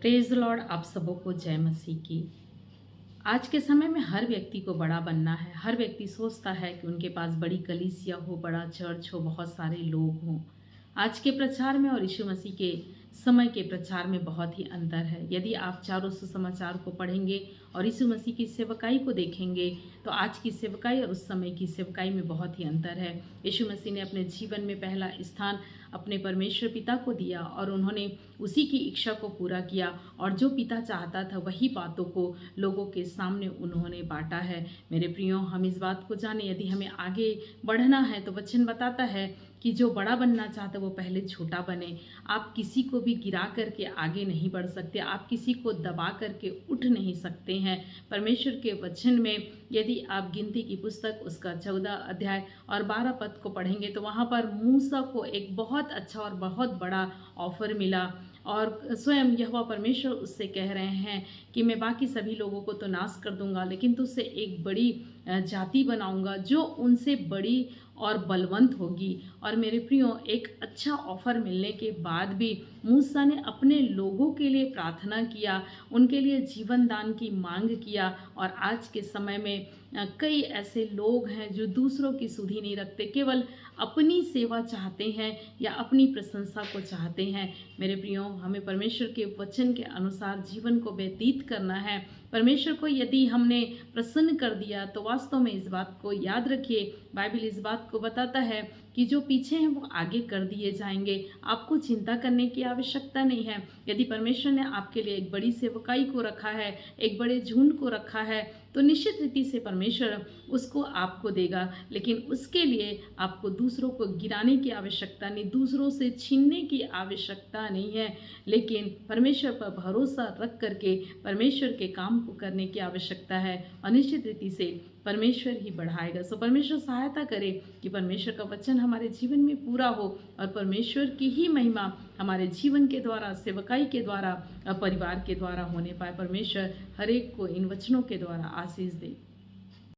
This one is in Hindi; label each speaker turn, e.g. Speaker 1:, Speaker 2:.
Speaker 1: Praise the Lord. आप सबों को जय मसीह की। आज के समय में हर व्यक्ति को बड़ा बनना है। हर व्यक्ति सोचता है कि उनके पास बड़ी कलीसिया हो, बड़ा चर्च हो, बहुत सारे लोग हों। आज के प्रचार में और यीशु मसीह के समय के प्रचार में बहुत ही अंतर है। यदि आप चारों सुसमाचार को पढ़ेंगे और यीशु मसीह की सेवकाई को देखेंगे तो आज की सेवकाई और उस समय की सेवकाई में बहुत ही अंतर है। यीशु मसीह ने अपने जीवन में पहला स्थान अपने परमेश्वर पिता को दिया और उन्होंने उसी की इच्छा को पूरा किया और जो पिता चाहता था वही बातों को लोगों के सामने उन्होंने बांटा है। मेरे प्रियो, हम इस बात को जाने, यदि हमें आगे बढ़ना है तो वचन बताता है कि जो बड़ा बनना चाहता है वो पहले छोटा बने। आप किसी को भी गिरा करके आगे नहीं बढ़ सकते, आप किसी को दबा करके उठ नहीं सकते हैं। परमेश्वर के वचन में यदि आप गिनती की पुस्तक उसका 14 अध्याय और 12 पद को पढ़ेंगे तो वहाँ पर मूसा को एक बहुत अच्छा और बहुत बड़ा ऑफर मिला और स्वयं यहोवा परमेश्वर उससे कह रहे हैं कि मैं बाकी सभी लोगों को तो नाश कर दूंगा, लेकिन तुझसे एक बड़ी जाति बनाऊंगा जो उनसे बड़ी और बलवंत होगी। और मेरे प्रियो, एक अच्छा ऑफर मिलने के बाद भी मूसा ने अपने लोगों के लिए प्रार्थना किया, उनके लिए जीवन दान की मांग किया। और आज के समय में कई ऐसे लोग हैं जो दूसरों की सुधि नहीं रखते, केवल अपनी सेवा चाहते हैं या अपनी प्रशंसा को चाहते हैं। मेरे प्रियो, हमें परमेश्वर के वचन के अनुसार जीवन को व्यतीत करना है। परमेश्वर को यदि हमने प्रसन्न कर दिया तो वास्तव में इस बात को याद रखिए, बाइबल इस बात को बताता है कि जो पीछे हैं वो आगे कर दिए जाएंगे। आपको चिंता करने की आवश्यकता नहीं है। यदि परमेश्वर ने आपके लिए एक बड़ी सेवकाई को रखा है, एक बड़े झुंड को रखा है, तो निश्चित रीति से परमेश्वर उसको आपको देगा। लेकिन उसके लिए आपको दूसरों को गिराने की आवश्यकता नहीं, दूसरों से छीनने की आवश्यकता नहीं है, लेकिन परमेश्वर पर भरोसा रख करके परमेश्वर के काम को करने की आवश्यकता है। और निश्चित रीति से परमेश्वर ही बढ़ाएगा। सो परमेश्वर सहायता करे कि परमेश्वर का वचन हमारे जीवन में पूरा हो और परमेश्वर की ही महिमा हमारे जीवन के द्वारा, सेवकाई के द्वारा, परिवार के द्वारा होने पाए। परमेश्वर हर एक को इन वचनों के द्वारा आशीष दे।